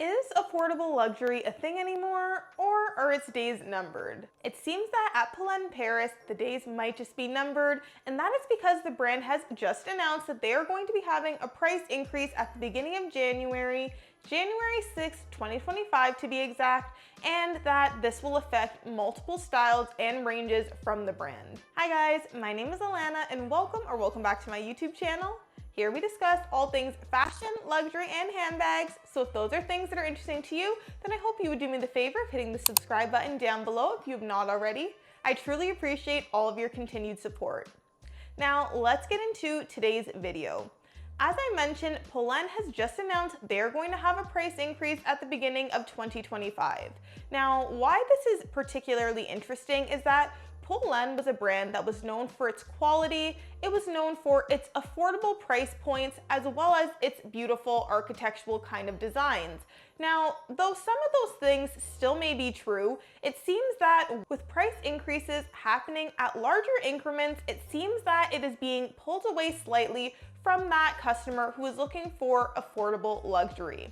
Is affordable luxury a thing anymore, or are its days numbered? It seems that at Polene Paris, the days might just be numbered, and that is because the brand has just announced that they are going to be having a price increase at the beginning of January 6th, 2025 to be exact, and that this will affect multiple styles and ranges from the brand. Hi guys, my name is Alana and welcome back to my YouTube channel. Here we discuss all things fashion, luxury, and handbags. So if those are things that are interesting to you, then I hope you would do me the favor of hitting the subscribe button down below if you have not already. I truly appreciate all of your continued support. Now let's get into today's video. As I mentioned, Polene has just announced they're going to have a price increase at the beginning of 2025. Now, why this is particularly interesting is that Polene was a brand that was known for its quality, it was known for its affordable price points, as well as its beautiful architectural kind of designs. Now, though some of those things still may be true, it seems that with price increases happening at larger increments, it seems that it is being pulled away slightly from that customer who is looking for affordable luxury.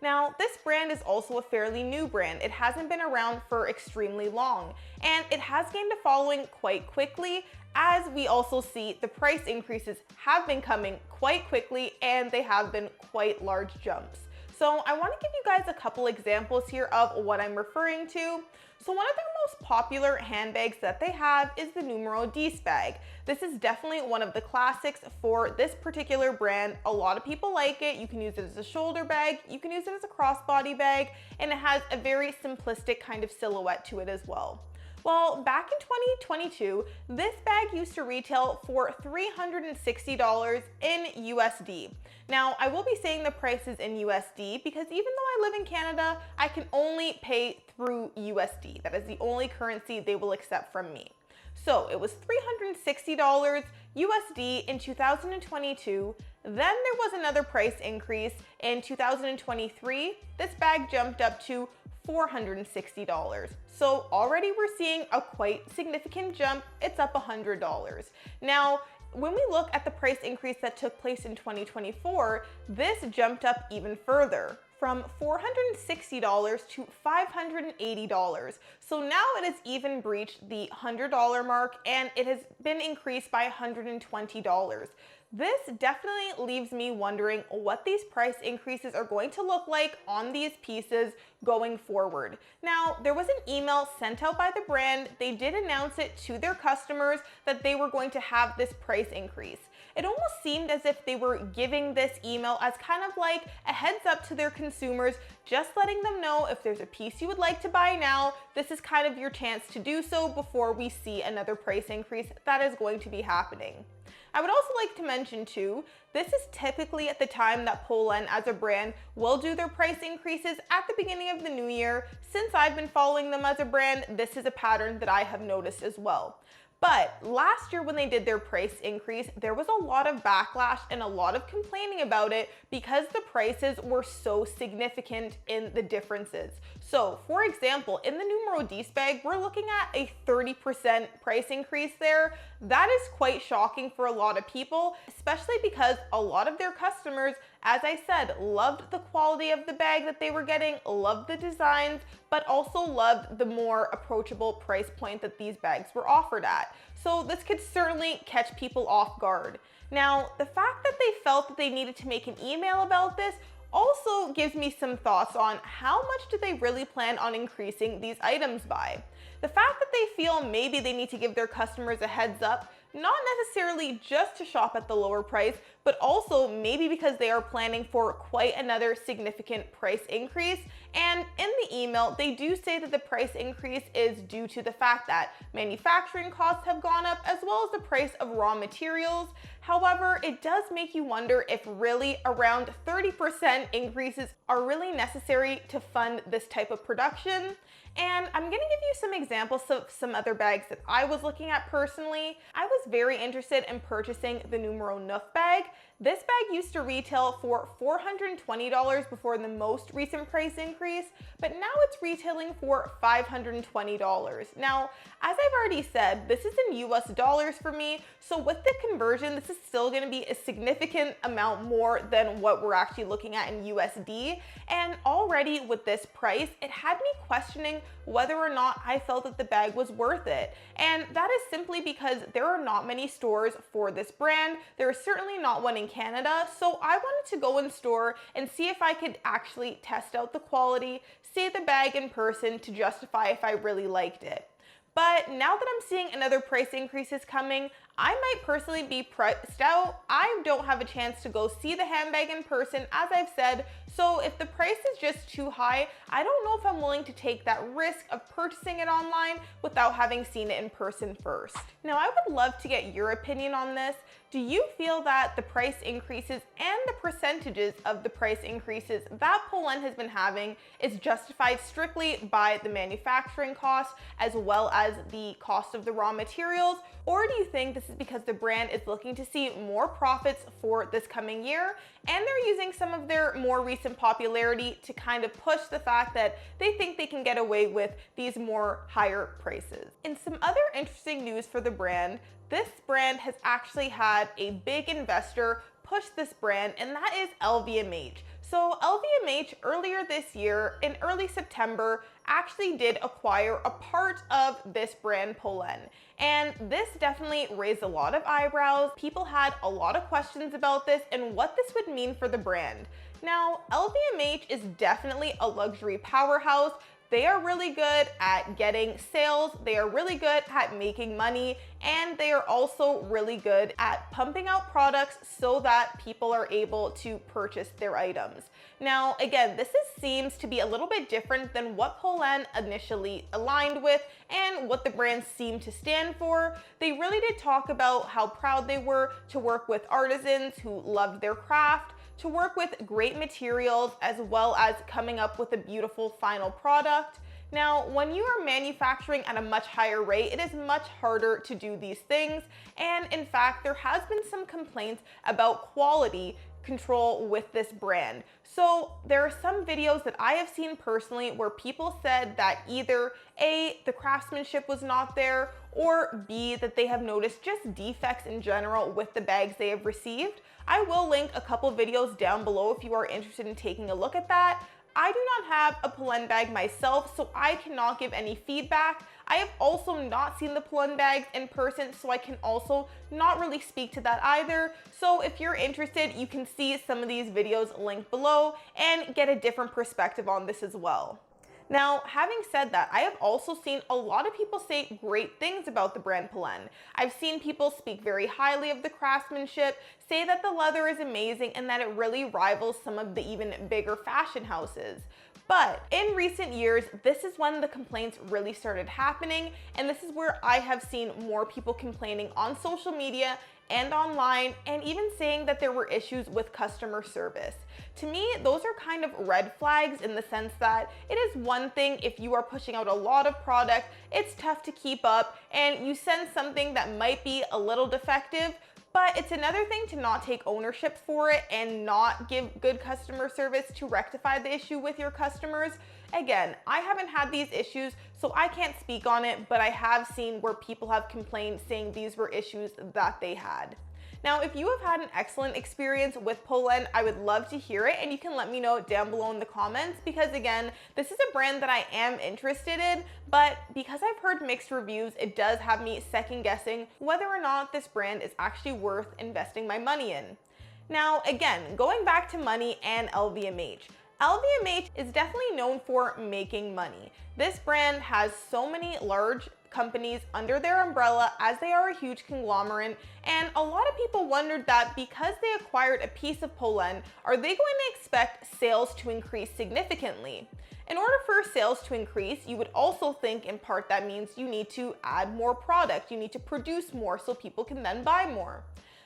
Now, this brand is also a fairly new brand. It hasn't been around for extremely long, and it has gained a following quite quickly, as we also see the price increases have been coming quite quickly and they have been quite large jumps. So I want to give you guys a couple examples here of what I'm referring to. So one of their most popular handbags that they have is the Numero Dix bag. This is definitely one of the classics for this particular brand. A lot of people like it. You can use it as a shoulder bag, you can use it as a crossbody bag, and it has a very simplistic kind of silhouette to it as well. Well, back in 2022, this bag used to retail for $360 in USD. Now, I will be saying the prices in USD because even though I live in Canada, I can only pay through USD. That is the only currency they will accept from me. So it was $360 USD in 2022. Then there was another price increase in 2023. This bag jumped up to $460. So already we're seeing a quite significant jump. It's up $100. Now, when we look at the price increase that took place in 2024, this jumped up even further, from $460 to $580. So now it has even breached the $100 mark, and it has been increased by $120. This definitely leaves me wondering what these price increases are going to look like on these pieces going forward. Now, there was an email sent out by the brand. They did announce it to their customers that they were going to have this price increase. It almost seemed as if they were giving this email as kind of like a heads up to their consumers, just letting them know if there's a piece you would like to buy now, this is kind of your chance to do so before we see another price increase that is going to be happening. I would also like to mention too, this is typically at the time that Polene as a brand will do their price increases at the beginning of the new year. Since I've been following them as a brand, this is a pattern that I have noticed as well. But last year when they did their price increase, there was a lot of backlash and a lot of complaining about it because the prices were so significant in the differences. So for example, in the Numero Dix bag, we're looking at a 30% price increase there. That is quite shocking for a lot of people, especially because a lot of their customers, as I said, loved the quality of the bag that they were getting, loved the designs, but also loved the more approachable price point that these bags were offered at. So this could certainly catch people off guard. Now, the fact that they felt that they needed to make an email about this also gives me some thoughts on how much do they really plan on increasing these items by. The fact that they feel maybe they need to give their customers a heads up, not necessarily just to shop at the lower price, but also maybe because they are planning for quite another significant price increase. And in the email, they do say that the price increase is due to the fact that manufacturing costs have gone up as well as the price of raw materials. However, it does make you wonder if really around 30% increases are really necessary to fund this type of production. And I'm gonna give you some examples of some other bags that I was looking at personally. I was very interested in purchasing the Numero Neuf bag. This bag used to retail for $420 before the most recent price increase, but now it's retailing for $520. Now, as I've already said, this is in US dollars for me, so with the conversion, this is still going to be a significant amount more than what we're actually looking at in USD. And already with this price, it had me questioning whether or not I felt that the bag was worth it. And that is simply because there are not many stores for this brand. There is certainly not one in Canada, so I wanted to go in store and see if I could actually test out the quality, see the bag in person to justify if I really liked it. But now that I'm seeing another price increases coming, I might personally be priced out. I don't have a chance to go see the handbag in person, as I've said, so if the price is just too high, I don't know if I'm willing to take that risk of purchasing it online without having seen it in person first. Now, I would love to get your opinion on this. Do you feel that the price increases and the percentages of the price increases that Polene has been having is justified strictly by the manufacturing cost as well as the cost of the raw materials? Or do you think this is because the brand is looking to see more profits for this coming year and they're using some of their more recent popularity to kind of push the fact that they think they can get away with these more higher prices? In some other interesting news for the brand, this brand has actually had a big investor push this brand, and that is LVMH. So LVMH earlier this year, in early September, actually did acquire a part of this brand, Polene. And this definitely raised a lot of eyebrows. People had a lot of questions about this and what this would mean for the brand. Now, LVMH is definitely a luxury powerhouse. They are really good at getting sales, they are really good at making money, and they are also really good at pumping out products so that people are able to purchase their items. Now, again, this seems to be a little bit different than what Polene initially aligned with and what the brand seemed to stand for. They really did talk about how proud they were to work with artisans who loved their craft, to work with great materials, as well as coming up with a beautiful final product. Now, when you are manufacturing at a much higher rate, it is much harder to do these things. And in fact, there has been some complaints about quality control with this brand. So there are some videos that I have seen personally where people said that either A, the craftsmanship was not there, or B, that they have noticed just defects in general with the bags they have received. I will link a couple videos down below if you are interested in taking a look at that. I do not have a Polene bag myself, so I cannot give any feedback. I have also not seen the Polene bags in person, so I can also not really speak to that either. So if you're interested, you can see some of these videos linked below and get a different perspective on this as well. Now, having said that, I have also seen a lot of people say great things about the brand Polene. I've seen people speak very highly of the craftsmanship, say that the leather is amazing and that it really rivals some of the even bigger fashion houses. But in recent years, this is when the complaints really started happening, and this is where I have seen more people complaining on social media and online, and even saying that there were issues with customer service. To me, those are kind of red flags in the sense that it is one thing if you are pushing out a lot of product, it's tough to keep up, and you send something that might be a little defective, but it's another thing to not take ownership for it and not give good customer service to rectify the issue with your customers. Again, I haven't had these issues, so I can't speak on it, but I have seen where people have complained saying these were issues that they had. Now, if you have had an excellent experience with Polene, I would love to hear it, and you can let me know down below in the comments, because again, this is a brand that I am interested in, but because I've heard mixed reviews, it does have me second guessing whether or not this brand is actually worth investing my money in. Now, again, going back to money and LVMH. LVMH is definitely known for making money. This brand has so many large companies under their umbrella as they are a huge conglomerate, and a lot of people wondered that because they acquired a piece of Polene, are they going to expect sales to increase significantly? In order for sales to increase, you would also think in part that means you need to add more product, you need to produce more so people can then buy more.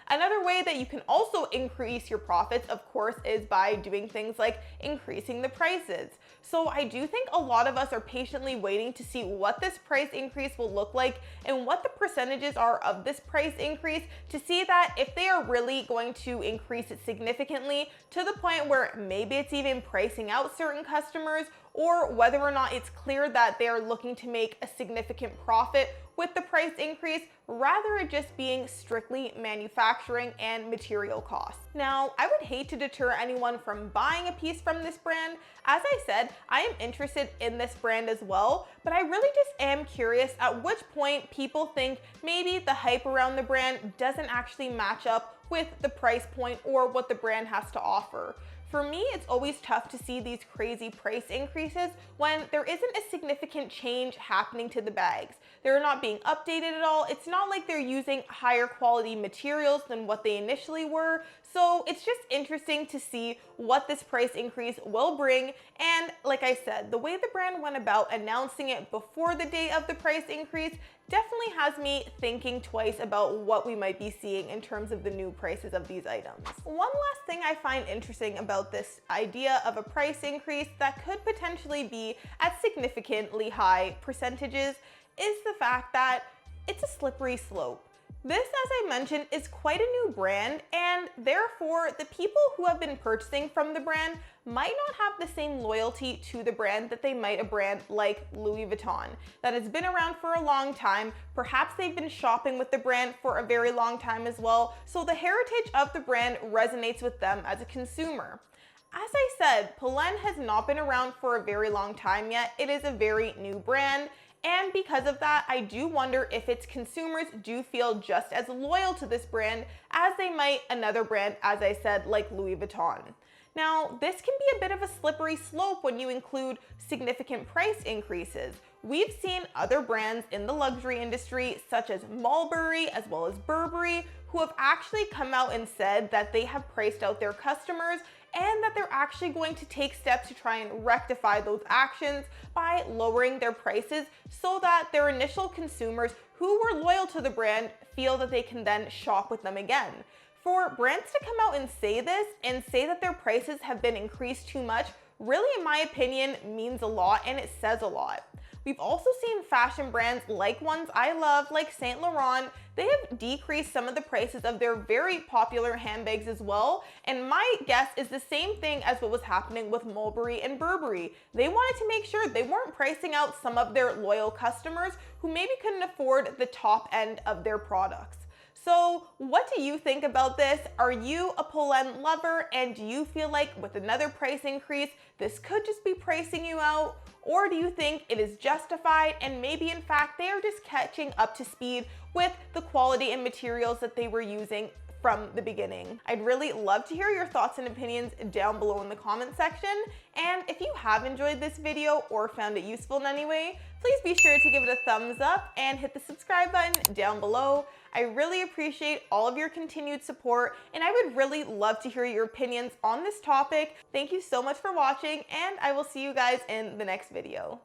Another way that you can also increase your profits, of course, is by doing things like increasing the prices. So I do think a lot of us are patiently waiting to see what this price increase will look like and what the percentages are of this price increase, to see that if they are really going to increase it significantly to the point where maybe it's even pricing out certain customers, or whether or not it's clear that they are looking to make a significant profit with the price increase, rather it just being strictly manufacturing and material costs. Now, I would hate to deter anyone from buying a piece from this brand. As I said, I am interested in this brand as well, but I really just am curious at which point people think maybe the hype around the brand doesn't actually match up with the price point or what the brand has to offer. For me, it's always tough to see these crazy price increases when there isn't a significant change happening to the bags. They're not being updated at all. It's not like they're using higher quality materials than what they initially were. So it's just interesting to see what this price increase will bring. And like I said, the way the brand went about announcing it before the day of the price increase definitely has me thinking twice about what we might be seeing in terms of the new prices of these items. One last thing I find interesting about this idea of a price increase that could potentially be at significantly high percentages is the fact that it's a slippery slope. This, as I mentioned, is quite a new brand, and therefore the people who have been purchasing from the brand might not have the same loyalty to the brand that they might a brand like Louis Vuitton that has been around for a long time. Perhaps they've been shopping with the brand for a very long time as well, so the heritage of the brand resonates with them as a consumer. As I said, Polene has not been around for a very long time yet. It is a very new brand. And because of that, I do wonder if its consumers do feel just as loyal to this brand as they might another brand, as I said, like Louis Vuitton. Now, this can be a bit of a slippery slope when you include significant price increases. We've seen other brands in the luxury industry, such as Mulberry as well as Burberry, who have actually come out and said that they have priced out their customers and that they're actually going to take steps to try and rectify those actions by lowering their prices so that their initial consumers who were loyal to the brand feel that they can then shop with them again. For brands to come out and say this and say that their prices have been increased too much really, in my opinion, means a lot, and it says a lot. We've also seen fashion brands like ones I love, like Saint Laurent. They have decreased some of the prices of their very popular handbags as well, and my guess is the same thing as what was happening with Mulberry and Burberry. They wanted to make sure they weren't pricing out some of their loyal customers who maybe couldn't afford the top end of their products. So what do you think about this? Are you a Polene lover, and do you feel like with another price increase, this could just be pricing you out? Or do you think it is justified and maybe in fact they are just catching up to speed with the quality and materials that they were using from the beginning? I'd really love to hear your thoughts and opinions down below in the comment section. And if you have enjoyed this video or found it useful in any way, please be sure to give it a thumbs up and hit the subscribe button down below. I really appreciate all of your continued support, and I would really love to hear your opinions on this topic. Thank you so much for watching, and I will see you guys in the next video.